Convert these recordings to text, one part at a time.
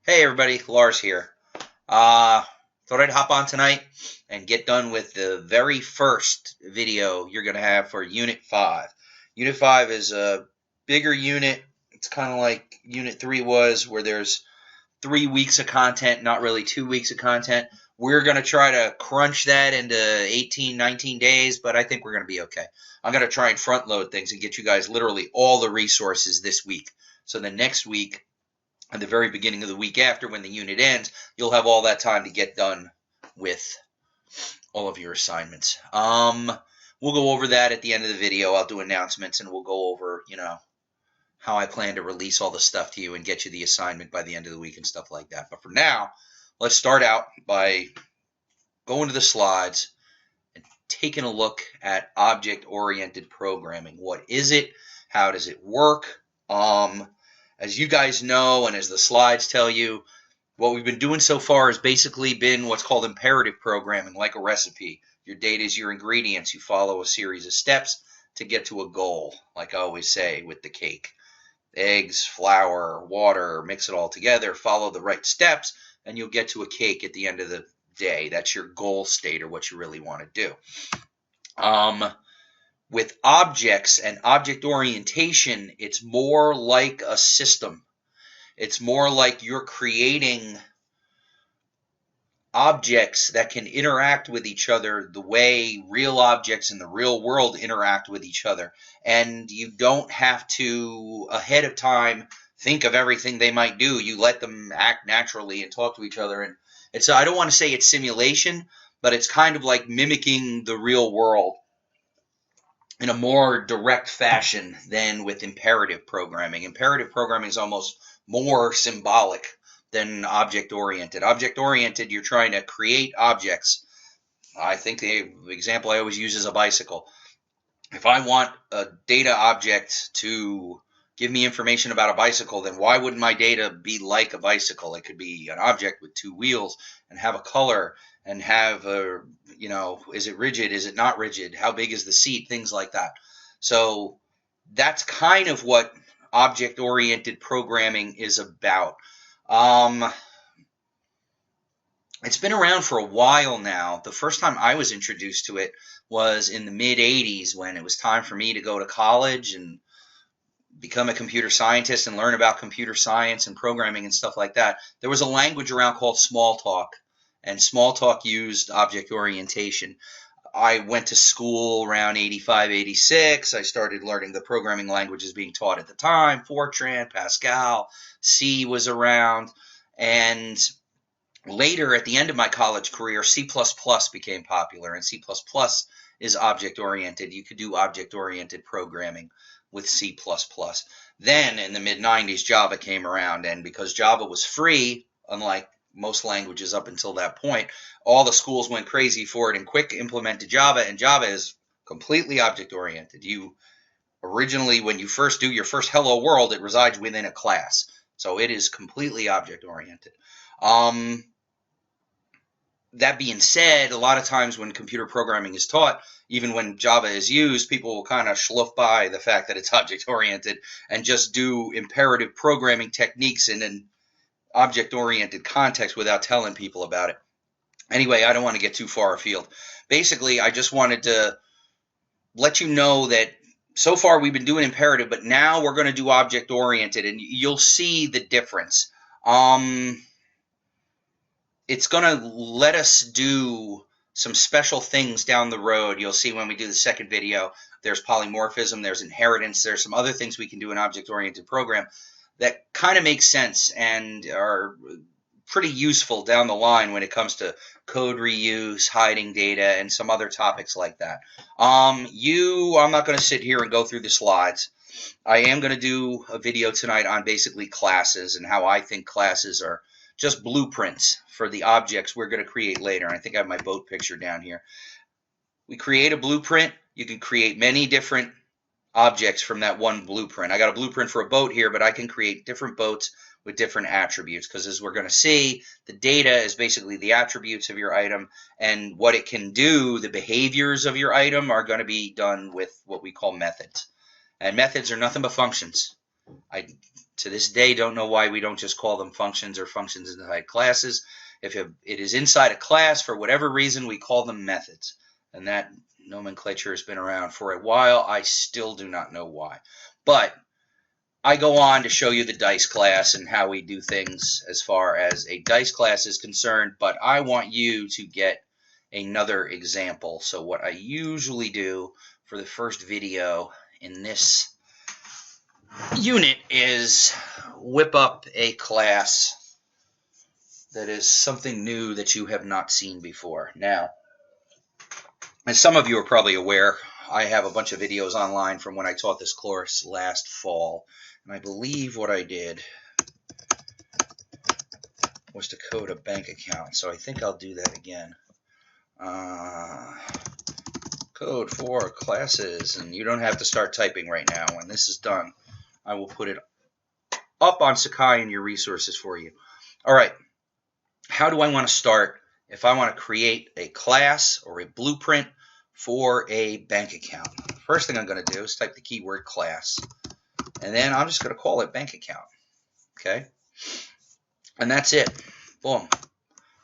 Hey everybody, Lars here. Thought I'd hop on tonight and get done with the very first video you're going to have for Unit 5. Unit 5 is a bigger unit. It's kind of like Unit 3 was, where there's 3 weeks of content, not really 2 weeks of content. We're going to try to crunch that into 18, 19 days, but I think we're going to be okay. I'm going to try and front load things and get you guys literally all the resources this week. So the next week, at the very beginning of the week after, when the unit ends, you'll have all that time to get done with all of your assignments. We'll go over that at the end of the video. I'll do announcements and we'll go over, how I plan to release all the stuff to you and get you the assignment by the end of the week and stuff like that. But for now, let's start out by going to the slides and taking a look at object-oriented programming. What is it? How does it work? As you guys know, and as the slides tell you, what we've been doing so far has basically been what's called imperative programming, like a recipe. Your data is your ingredients. You follow a series of steps to get to a goal, like I always say with the cake. Eggs, flour, water, mix it all together, follow the right steps, and you'll get to a cake at the end of the day. That's your goal state, or what you really want to do. With objects and object orientation, it's more like a system. It's more like you're creating objects that can interact with each other the way real objects in the real world interact with each other. And you don't have to, ahead of time, think of everything they might do. You let them act naturally and talk to each other. And it's, I don't want to say it's simulation, but it's kind of like mimicking the real world in a more direct fashion than with imperative programming. Imperative programming is almost more symbolic than object-oriented. Object-oriented, you're trying to create objects. I think the example I always use is a bicycle. If I want a data object to give me information about a bicycle, then why wouldn't my data be like a bicycle? It could be an object with 2 wheels and have a color and have a, is it rigid? Is it not rigid? How big is the seat? Things like that. So that's kind of what object-oriented programming is about. It's been around for a while now. The first time I was introduced to it was in the mid-'80s, when it was time for me to go to college and become a computer scientist and learn about computer science and programming and stuff like that. There was a language around called Smalltalk, and Smalltalk used object orientation. I went to school around 85, 86. I started learning the programming languages being taught at the time. Fortran, Pascal, C was around. And later, at the end of my college career, C++ became popular, and C++ is object-oriented. You could do object-oriented programming with C++. Then, in the mid-90s, Java came around, and because Java was free, unlike most languages up until that point, all the schools went crazy for it and quick implemented Java, and Java is completely object-oriented. You originally, when you first do your first Hello World, it resides within a class, so it is completely object-oriented. That being said, a lot of times when computer programming is taught, even when Java is used, people will kind of slough by the fact that it's object-oriented and just do imperative programming techniques in an object-oriented context without telling people about it. Anyway, I don't want to get too far afield. Basically, I just wanted to let you know that so far we've been doing imperative, but now we're going to do object-oriented, and you'll see the difference. It's going to let us do some special things down the road. You'll see when we do the second video, there's polymorphism, there's inheritance, there's some other things we can do in object-oriented program that kind of make sense and are pretty useful down the line when it comes to code reuse, hiding data, and some other topics like that. I'm not going to sit here and go through the slides. I am going to do a video tonight on basically classes and how I think classes are just blueprints for the objects we're going to create later. I think I have my boat picture down here. We create a blueprint. You can create many different objects from that one blueprint. I got a blueprint for a boat here, but I can create different boats with different attributes, because as we're going to see, the data is basically the attributes of your item, and what it can do, the behaviors of your item, are going to be done with what we call methods. And methods are nothing but functions. I to this day don't know why we don't just call them functions or functions inside classes. If it is inside a class, for whatever reason, we call them methods. And that nomenclature has been around for a while. I still do not know why. But I go on to show you the dice class and how we do things as far as a dice class is concerned. But I want you to get another example. So what I usually do for the first video in this unit is whip up a class that is something new that you have not seen before. Now, as some of you are probably aware, I have a bunch of videos online from when I taught this course last fall. And I believe what I did was to code a bank account. So I think I'll do that again. Code for classes. And you don't have to start typing right now. When this is done, I will put it up on Sakai in your resources for you. All right. How do I want to start if I want to create a class or a blueprint for a bank account? First thing I'm going to do is type the keyword class, and then I'm just going to call it bank account. Okay, and that's it. Boom.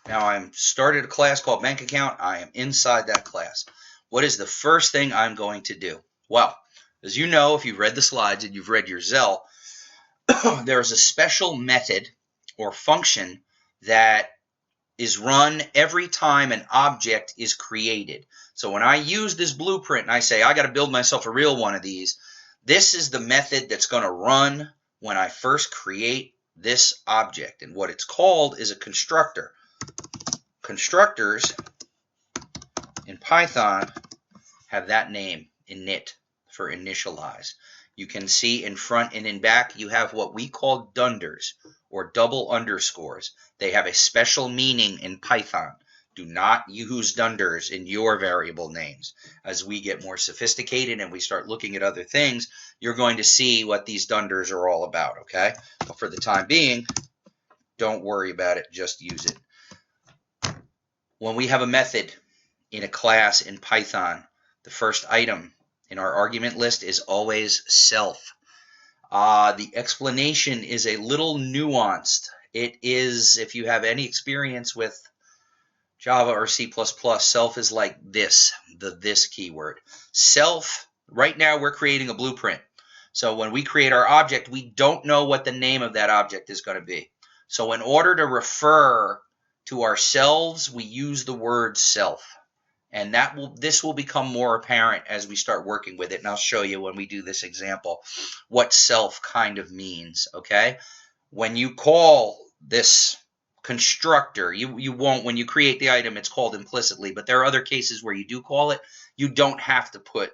Now I'm started a class called bank account. I am inside that class. What is the first thing I'm going to do? Well, as you know, if you've read the slides and you've read your Zell, there is a special method or function that is run every time an object is created. So when I use this blueprint and I say, I got to build myself a real one of these, this is the method that's going to run when I first create this object. And what it's called is a constructor. Constructors in Python have that name, init, for initialize. You can see in front and in back, you have what we call dunders, or double underscores. They have a special meaning in Python. Do not use dunders in your variable names. As we get more sophisticated and we start looking at other things, you're going to see what these dunders are all about, okay? But for the time being, don't worry about it. Just use it. When we have a method in a class in Python, the first item in our argument list is always self. The explanation is a little nuanced. It is, if you have any experience with Java or C++, self is like this, the this keyword. Self, right now we're creating a blueprint. So when we create our object, we don't know what the name of that object is going to be. So in order to refer to ourselves, we use the word self. And this will become more apparent as we start working with it. And I'll show you when we do this example what self kind of means, okay? When you call this constructor, you won't, when you create the item, it's called implicitly. But there are other cases where you do call it. You don't have to put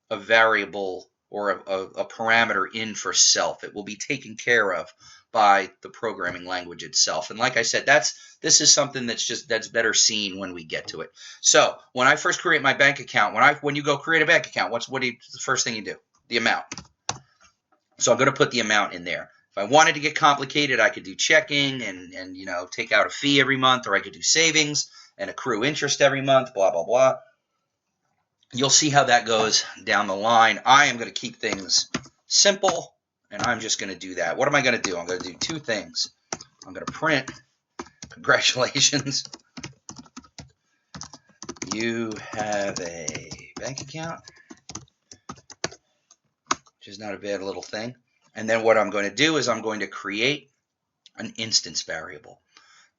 a variable or a parameter in for self. It will be taken care of by the programming language itself. And like I said, this is something that's better seen when we get to it. So when I first create my bank account, when you go create a bank account, what's the first thing you do? The amount. So I'm going to put the amount in there. If I wanted to get complicated, I could do checking and take out a fee every month, or I could do savings and accrue interest every month, blah, blah, blah. You'll see how that goes down the line. I am going to keep things simple, and I'm just going to do that. What am I going to do? I'm going to do two things. I'm going to print, congratulations, you have a bank account, which is not a bad little thing. And then what I'm going to do is I'm going to create an instance variable.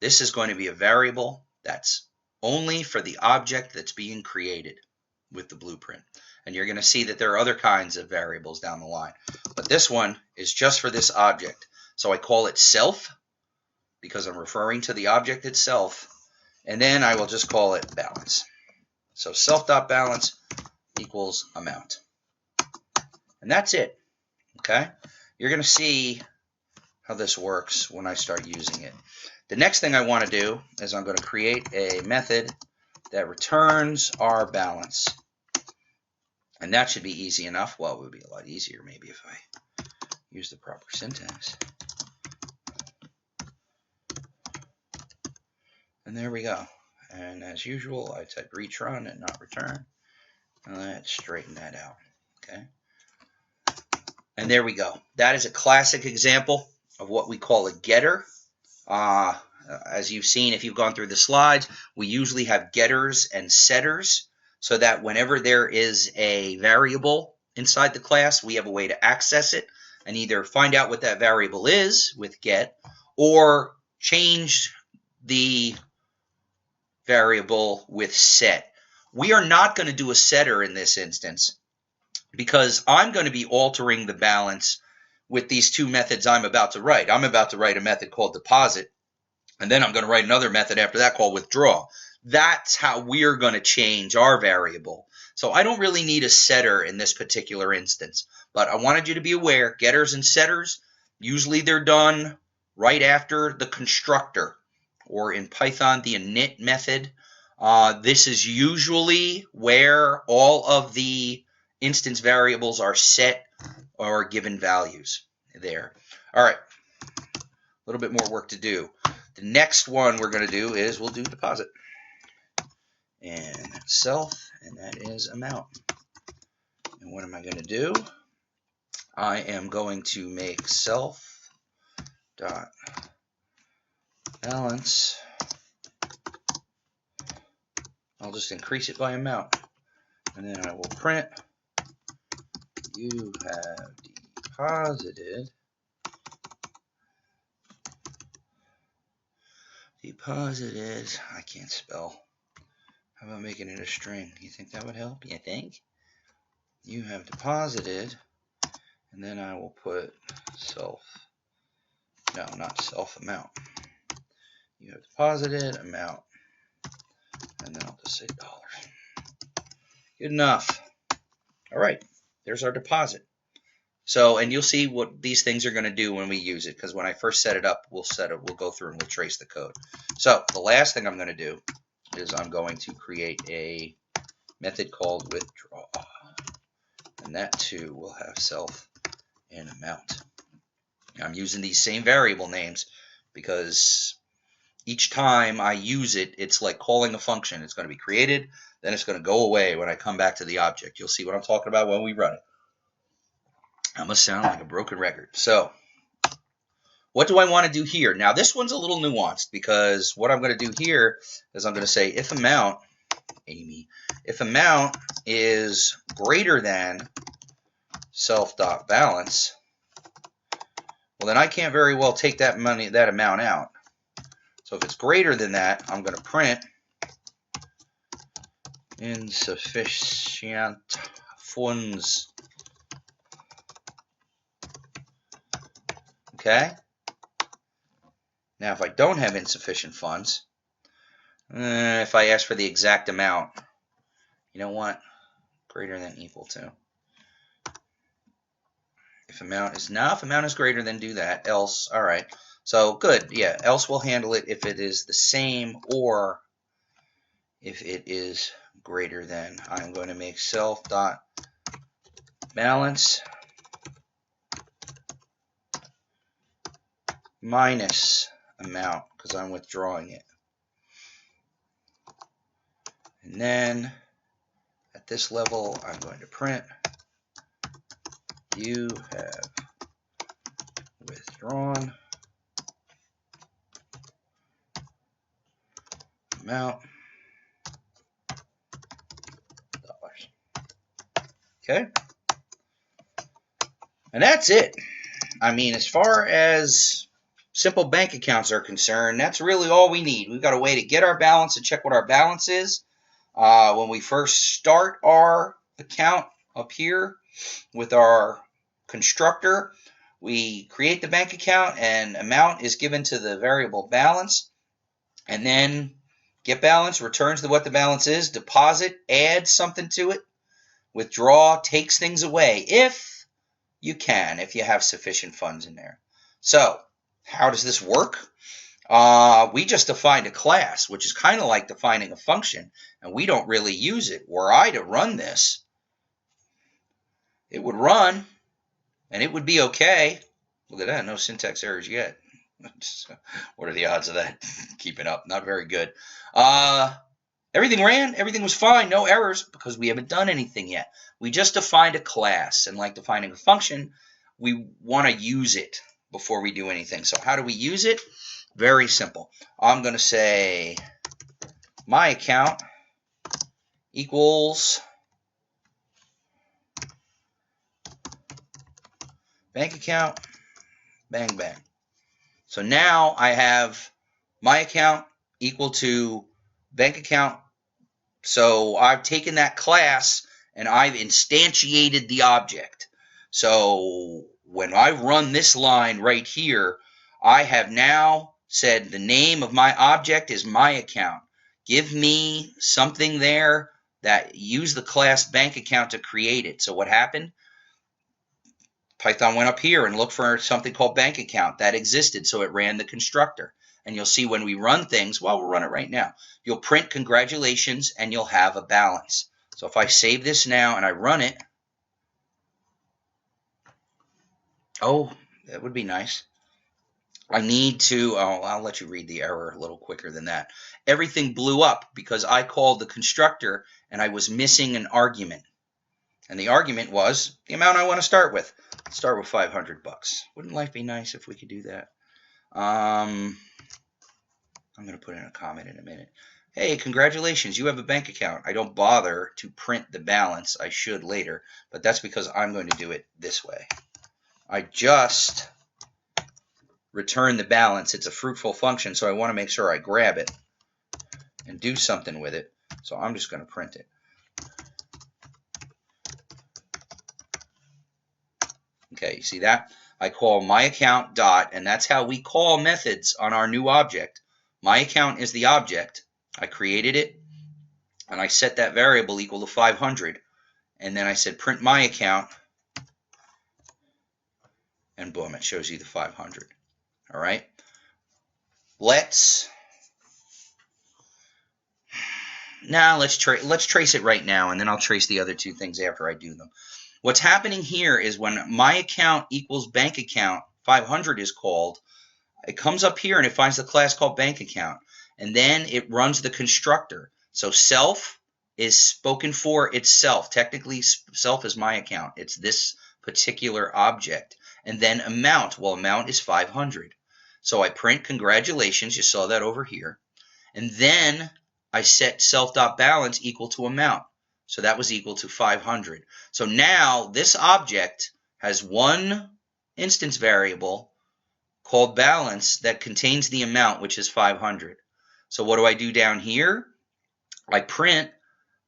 This is going to be a variable that's only for the object that's being created with the blueprint. And you're going to see that there are other kinds of variables down the line. But this one is just for this object. So I call it self because I'm referring to the object itself. And then I will just call it balance. So self.balance equals amount. And that's it. Okay? You're going to see how this works when I start using it. The next thing I want to do is I'm going to create a method that returns our balance. And that should be easy enough. Well, it would be a lot easier maybe if I use the proper syntax. And there we go. And as usual, I type reach run and not return. And let's straighten that out. Okay. And there we go. That is a classic example of what we call a getter. As you've seen, if you've gone through the slides, we usually have getters and setters so that whenever there is a variable inside the class, we have a way to access it and either find out what that variable is with get or change the variable with set. We are not going to do a setter in this instance because I'm going to be altering the balance with these two methods I'm about to write. I'm about to write a method called deposit, and then I'm going to write another method after that called withdraw. That's how we're going to change our variable. So I don't really need a setter in this particular instance, but I wanted you to be aware, getters and setters, usually they're done right after the constructor, or in Python, the init method. This is usually where all of the instance variables are set or given values there. All right, a little bit more work to do. The next one we're going to do is we'll do deposit. And self, and that is amount. And what am I going to do? I am going to make self dot balance. I'll just increase it by amount. And then I will print you have deposited I can't spell. How about making it a string? You think that would help? You think? You have deposited, and then I will put self. No, not self amount. You have deposited amount, and then I'll just say dollars. Good enough. All right, there's our deposit. So, and you'll see what these things are going to do when we use it, because when I first set it up, we'll go through and we'll trace the code. So the last thing I'm going to do is I'm going to create a method called withdraw, and that too will have self and amount. I'm using these same variable names because each time I use it, it's like calling a function. It's going to be created, then it's going to go away when I come back to the object. You'll see what I'm talking about when we run it. I must sound like a broken record. So what do I want to do here? Now this one's a little nuanced because what I'm going to do here is I'm going to say if amount, if amount is greater than self.balance, well then I can't very well take that amount out. So if it's greater than that, I'm going to print insufficient funds. Okay. Now, if I don't have insufficient funds, if I ask for the exact amount, you know what? Greater than equal to. If amount is greater than, do that. Else, all right. So good, yeah. Else we'll handle it if it is the same or if it is greater than. I'm going to make self dot balance minus amount because I'm withdrawing it. And then at this level, I'm going to print you have withdrawn amount dollars. Okay. And that's it. I mean, as far as simple bank accounts are concerned, that's really all we need. We've got a way to get our balance and check what our balance is. When we first start our account up here with our constructor, we create the bank account and amount is given to the variable balance. And then get balance returns to what the balance is. Deposit adds something to it. Withdraw takes things away if you can, if you have sufficient funds in there. So how does this work? We just defined a class, which is kind of like defining a function, and we don't really use it. Were I to run this, it would run, and it would be okay. Look at that, no syntax errors yet. What are the odds of that keeping up? Not very good. Everything ran, everything was fine, no errors, because we haven't done anything yet. We just defined a class, and like defining a function, we want to use it before we do anything. So how do we use it? Very simple. I'm going to say my account equals bank account, bang, bang. So now I have my account equal to bank account. So I've taken that class and I've instantiated the object. So when I run this line right here, I have now said the name of my object is my account. Give me something there that use the class bank account to create it. So what happened? Python went up here and looked for something called bank account that existed, so it ran the constructor. And you'll see when we run things, well, we'll run it right now. You'll print congratulations and you'll have a balance. So if I save this now and I run it, oh, that would be nice. I need to, I'll let you read the error a little quicker than that. Everything blew up because I called the constructor and I was missing an argument. And the argument was the amount I want to start with. Let's start with $500. Wouldn't life be nice if we could do that? I'm going to put in a comment in a minute. Hey, congratulations, you have a bank account. I don't bother to print the balance. I should later, but that's because I'm going to do it this way. I just return the balance. It's a fruitful function, so I want to make sure I grab it and do something with it. So I'm just going to print it. Okay, you see that? I call my account dot, and that's how we call methods on our new object. My account is the object. I created it, and I set that variable equal to 500. And then I said print my account, and boom, it shows you the 500. All right? Let's trace it right now, and then I'll trace the other two things after I do them. What's happening here is when my account equals bank account, 500 is called, it comes up here and it finds the class called bank account, and then it runs the constructor. So self is spoken for itself. Technically, self is my account. It's this particular object. And then amount, well, amount is 500. So I print congratulations, you saw that over here, and then I set self.balance equal to amount. So that was equal to 500. So now this object has one instance variable called balance that contains the amount, which is 500. So what do I do down here? I print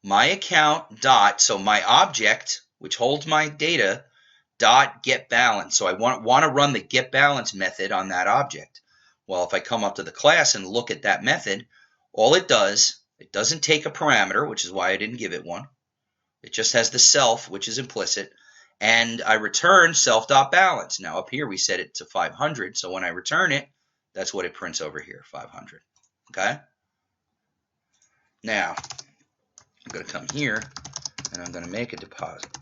my account dot, so my object, which holds my data, dot get balance. So I want to run the get balance method on that object. Well, if I come up to the class and look at that method, all it does, it doesn't take a parameter, which is why I didn't give it one. It just has the self, which is implicit, and I return self.balance. Now up here we set it to 500, so when I return it, that's what it prints over here, 500. Okay? Now, I'm going to come here, and I'm going to make a deposit.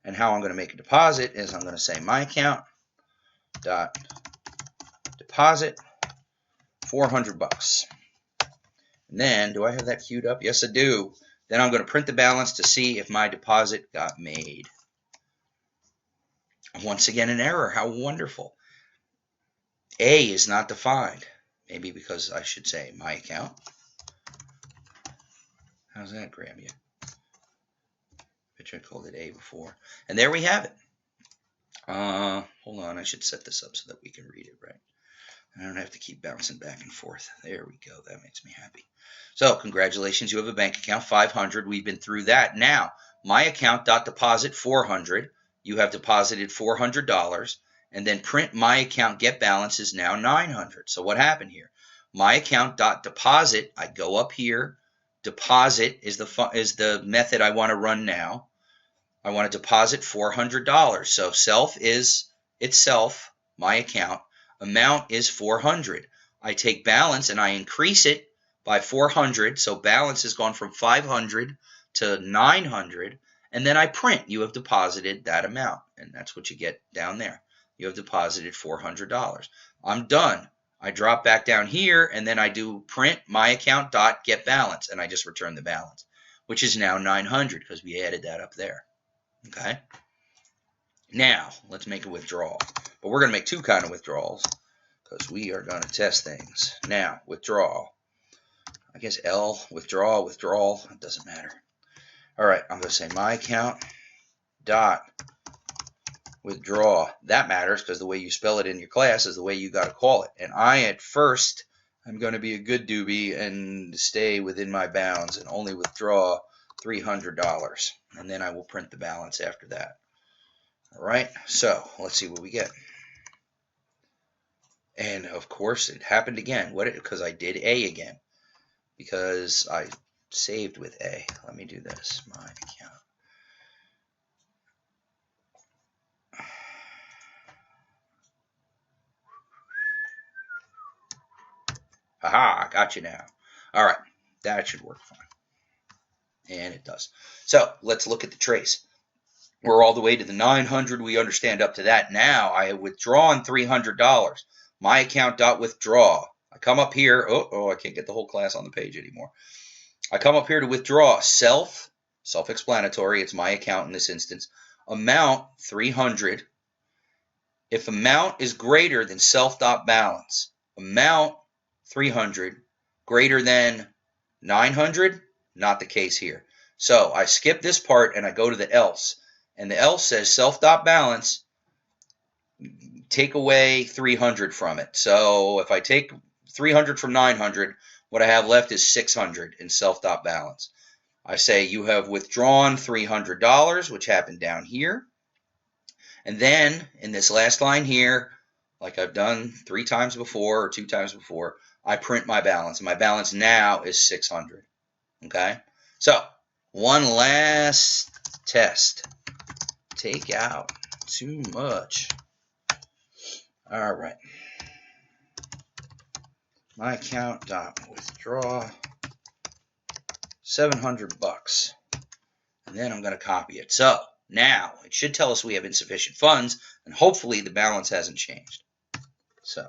And how I'm going to make a deposit is I'm going to say my account dot deposit $400. And then, do I have that queued up? Yes, I do. Then I'm going to print the balance to see if my deposit got made. Once again, an error. How wonderful. A is not defined. Maybe because I should say my account. How's that grab you? I called it A before. And there we have it. Hold on. I should set this up so that we can read it right. I don't have to keep bouncing back and forth. There we go. That makes me happy. So, congratulations. You have a bank account, 500. We've been through that. Now, my account dot deposit 400. You have deposited $400. And then print my account get balance is now 900. So, what happened here? My account dot deposit, I go up here. Deposit is the method I want to run now. I want to deposit $400. So, self is itself, my account. Amount is 400. I take balance and I increase it by 400. So balance has gone from 500 to 900. And then I print, you have deposited that amount. And that's what you get down there. You have deposited $400. I'm done. I drop back down here and then I do print my account dot get balance. And I just return the balance, which is now 900 because we added that up there. Okay. Now, let's make a withdrawal. But we're going to make two kind of withdrawals because we are going to test things. Now, withdrawal. I guess L, withdrawal, it doesn't matter. All right, I'm going to say my account dot withdraw. That matters because the way you spell it in your class is the way you got to call it. And I, at first, I'm going to be a good doobie and stay within my bounds and only withdraw $300. And then I will print the balance after that. All right, so let's see what we get. And of course, it happened again. Because I did A again. Because I saved with A. Let me do this. My account. Haha, got you now. All right, that should work fine. And it does. So let's look at the trace. We're all the way to the 900. We understand up to that. Now I have withdrawn $300. My account dot withdraw. I come up here. I can't get the whole class on the page anymore. I come up here to withdraw. Self-explanatory. It's my account in this instance. Amount 300. If amount is greater than self.balance, amount 300 greater than 900, not the case here. So I skip this part and I go to the else. And the else says self.balance, take away 300 from it. So if I take 300 from 900, what I have left is 600 in self.balance. I say you have withdrawn $300, which happened down here. And then in this last line here, like I've done 3 times before or 2 times before, I print my balance. And my balance now is 600. Okay? So one last test. Take out too much. All right. My account dot withdraw $700. And then I'm going to copy it. So now it should tell us we have insufficient funds, and hopefully the balance hasn't changed. So,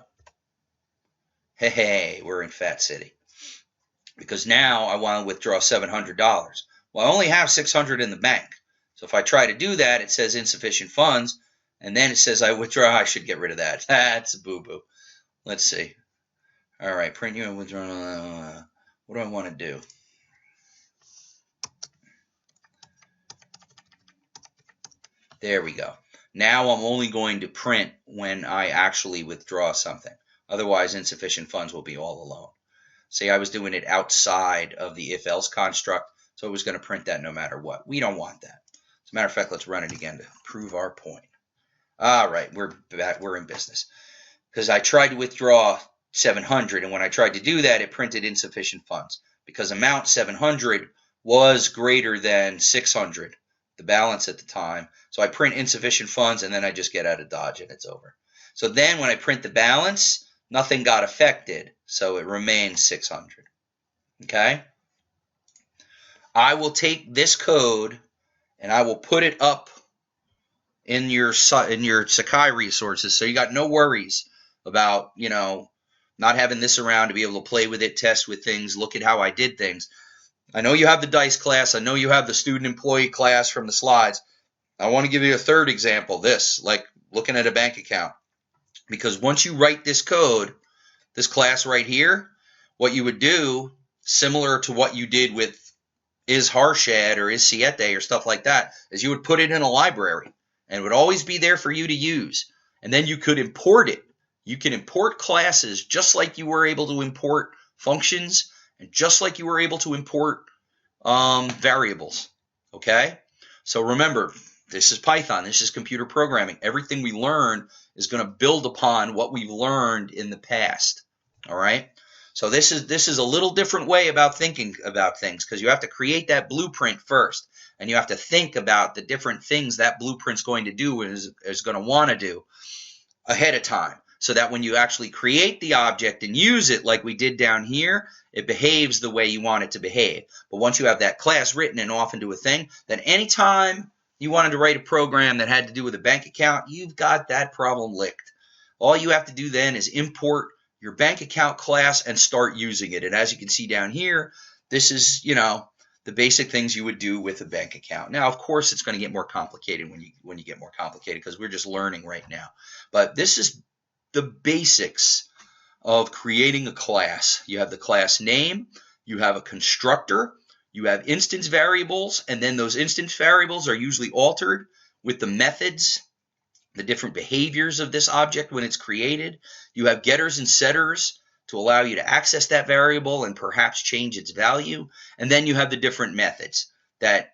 hey, we're in Fat City. Because now I want to withdraw $700. Well, I only have $600 in the bank. So if I try to do that, it says insufficient funds, and then it says I withdraw. I should get rid of that. That's a boo-boo. Let's see. All right, print you and withdraw. What do I want to do? There we go. Now I'm only going to print when I actually withdraw something. Otherwise, insufficient funds will be all alone. See, I was doing it outside of the if-else construct, so it was going to print that no matter what. We don't want that. As a matter of fact, let's run it again to prove our point. All right, we're in business. Because I tried to withdraw 700, and when I tried to do that, it printed insufficient funds. Because amount 700 was greater than 600, the balance at the time. So I print insufficient funds, and then I just get out of Dodge, and it's over. So then when I print the balance, nothing got affected, so it remains 600. Okay? I will take this code, and I will put it up in your Sakai resources, so you got no worries about, not having this around to be able to play with it, test with things, look at how I did things. I know you have the DICE class. I know you have the student employee class from the slides. I want to give you a third example, this, like looking at a bank account. Because once you write this code, this class right here, what you would do, similar to what you did with is Harshad or is Siete or stuff like that, is you would put it in a library. And it would always be there for you to use. And then you could import it. You can import classes just like you were able to import functions and just like you were able to import variables. Okay? So remember, this is Python. This is computer programming. Everything we learn is going to build upon what we've learned in the past. All right? So this is a little different way about thinking about things because you have to create that blueprint first. And you have to think about the different things that blueprint's going to do and is going to want to do ahead of time. So that when you actually create the object and use it like we did down here, it behaves the way you want it to behave. But once you have that class written and off into a thing, then anytime you wanted to write a program that had to do with a bank account, you've got that problem licked. All you have to do then is import your bank account class and start using it. And as you can see down here, this is, the the basic things you would do with a bank account. Now, of course, it's going to get more complicated when you get more complicated because we're just learning right now. But this is the basics of creating a class. You have the class name, you have a constructor, you have instance variables, and then those instance variables are usually altered with the methods, the different behaviors of this object when it's created. You have getters and setters to allow you to access that variable and perhaps change its value. And then you have the different methods that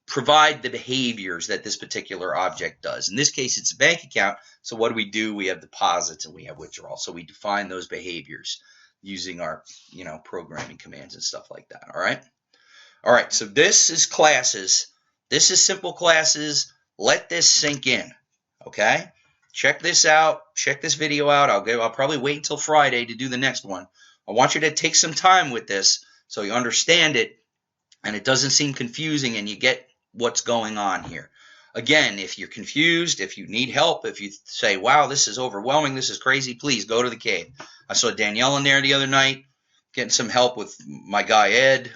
provide the behaviors that this particular object does. In this case, it's a bank account. So what do? We have deposits and we have withdrawals. So we define those behaviors using our, programming commands and stuff like that. All right. All right. So this is classes. This is simple classes. Let this sink in. Okay. Check this out. Check this video out. I'll probably wait until Friday to do the next one. I want you to take some time with this so you understand it and it doesn't seem confusing and you get what's going on here. Again, if you're confused, if you need help, if you say, wow, this is overwhelming, this is crazy, please go to the cave. I saw Danielle in there the other night getting some help with my guy Ed.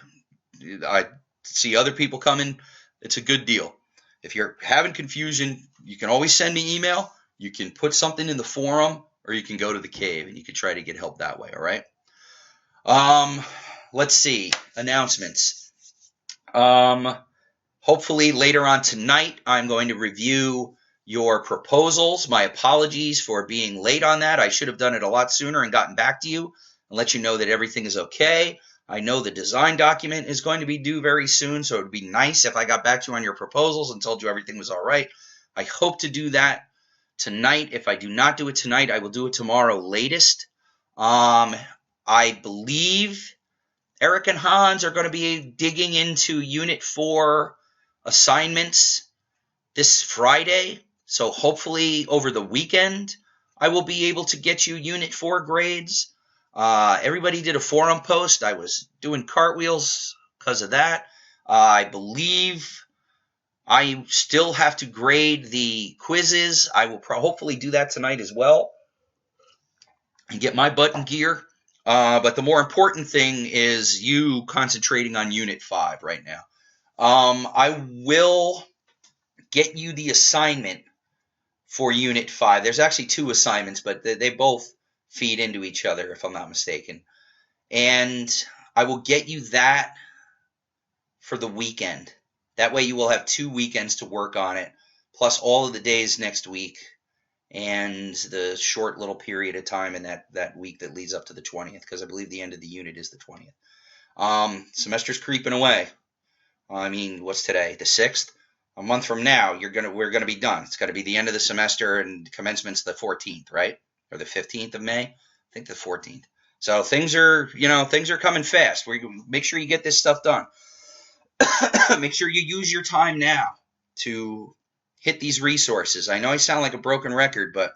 I see other people coming. It's a good deal. If you're having confusion, you can always send me email. You can put something in the forum, or you can go to the cave and you can try to get help that way. All right. Let's see. Announcements. Hopefully later on tonight, I'm going to review your proposals. My apologies for being late on that. I should have done it a lot sooner and gotten back to you and let you know that everything is okay. I know the design document is going to be due very soon, so it would be nice if I got back to you on your proposals and told you everything was all right. I hope to do that tonight. If I do not do it tonight, I will do it tomorrow latest. I believe Eric and Hans are going to be digging into Unit 4 assignments this Friday. So hopefully over the weekend, I will be able to get you Unit 4 grades. Everybody did a forum post. I was doing cartwheels because of that. I believe I still have to grade the quizzes. I will hopefully do that tonight as well and get my butt in gear. But the more important thing is you concentrating on Unit 5 right now. I will get you the assignment for Unit 5. There's actually 2 assignments, but they both feed into each other, if I'm not mistaken. And I will get you that for the weekend. That way you will have 2 weekends to work on it, plus all of the days next week and the short little period of time in that week that leads up to the 20th, because I believe the end of the unit is the 20th. Semester's creeping away. I mean, what's today? The 6th? A month from now, we're gonna be done. It's got to be the end of the semester, and commencement's the 14th, right? Or the 15th of May? I think the 14th. So things are coming fast. Make sure you get this stuff done. Make sure you use your time now to hit these resources. I know I sound like a broken record, but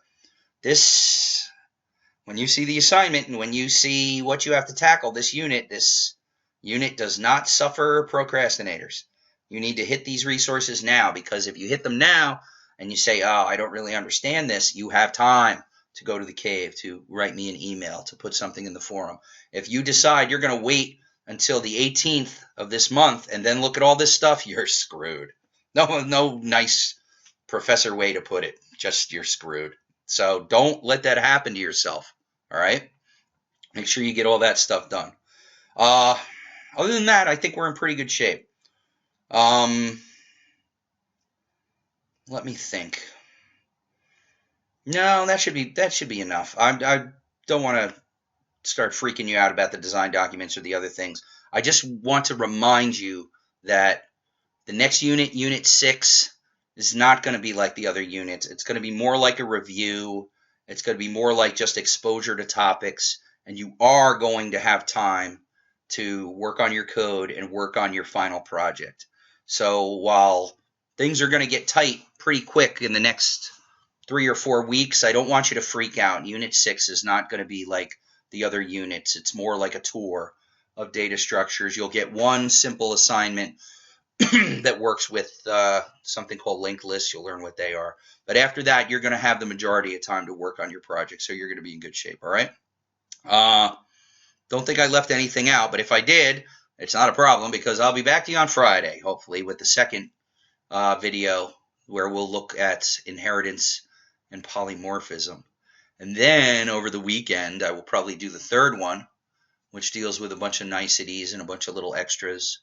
when you see the assignment and when you see what you have to tackle, this unit does not suffer procrastinators. You need to hit these resources now, because if you hit them now and you say, oh, I don't really understand this, you have time to go to the cave, to write me an email, to put something in the forum. If you decide you're going to wait until the 18th of this month and then look at all this stuff, you're screwed. No nice professor way to put it. Just you're screwed. So don't let that happen to yourself. All right? Make sure you get all that stuff done. Other than that, I think we're in pretty good shape. Let me think. No, that should be enough. I don't want to start freaking you out about the design documents or the other things. I just want to remind you that the next unit, Unit 6, is not going to be like the other units. It's going to be more like a review. It's going to be more like just exposure to topics, and you are going to have time to work on your code and work on your final project. So while things are going to get tight pretty quick in the next 3 or 4 weeks, I don't want you to freak out. Unit 6 is not going to be like the other units. It's more like a tour of data structures. You'll get one simple assignment that works with something called linked lists. You'll learn what they are. But after that, you're going to have the majority of time to work on your project, so you're going to be in good shape, all right? Don't think I left anything out, but if I did, It's not a problem because I'll be back to you on Friday, hopefully, with the second video where we'll look at inheritance and polymorphism. And then over the weekend, I will probably do the third one, which deals with a bunch of niceties and a bunch of little extras,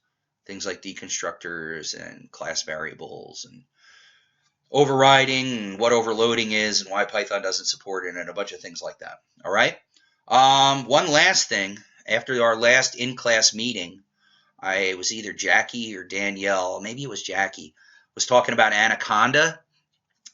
things like deconstructors and class variables and overriding and what overloading is and why Python doesn't support it and a bunch of things like that. All right. One last thing. After our last in-class meeting, I was either Jackie or Danielle, maybe it was Jackie, was talking about Anaconda,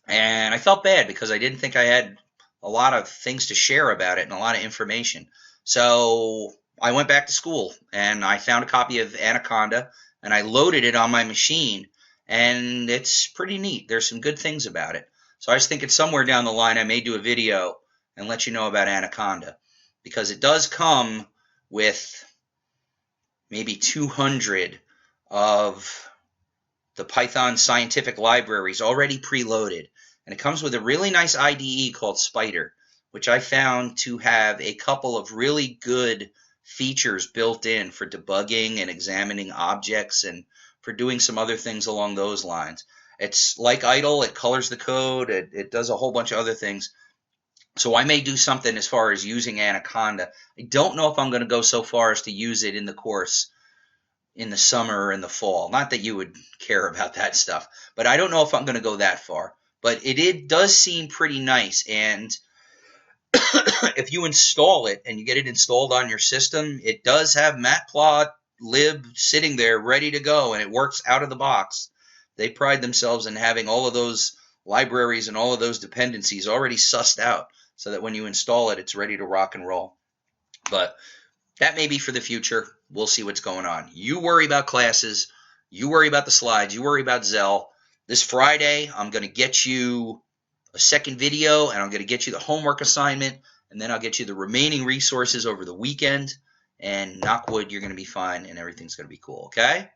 and I felt bad because I didn't think I had a lot of things to share about it and a lot of information. So I went back to school and I found a copy of Anaconda and I loaded it on my machine, and it's pretty neat. There's some good things about it. So I was thinking somewhere down the line I may do a video and let you know about Anaconda, because it does come with maybe 200 of the Python scientific libraries already preloaded. And it comes with a really nice IDE called Spider, which I found to have a couple of really good features built in for debugging and examining objects and for doing some other things along those lines. It's like idle, it colors the code, it does a whole bunch of other things. So I may do something as far as using Anaconda. I don't know if I'm going to go so far as to use it in the course in the summer or in the fall. Not that you would care about that stuff, but I don't know if I'm going to go that far. But it does seem pretty nice, and if you install it and you get it installed on your system, it does have matplotlib sitting there ready to go, and it works out of the box. They pride themselves in having all of those libraries and all of those dependencies already sussed out, so that when you install it, it's ready to rock and roll. But that may be for the future. We'll see what's going on. You worry about classes. You worry about the slides. You worry about Zell. This Friday, I'm going to get you a second video, and I'm going to get you the homework assignment, and then I'll get you the remaining resources over the weekend. And knock wood, you're going to be fine, and everything's going to be cool, okay?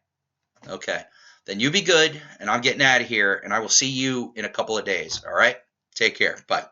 Okay. Then you be good, and I'm getting out of here, and I will see you in a couple of days, all right? Take care. Bye.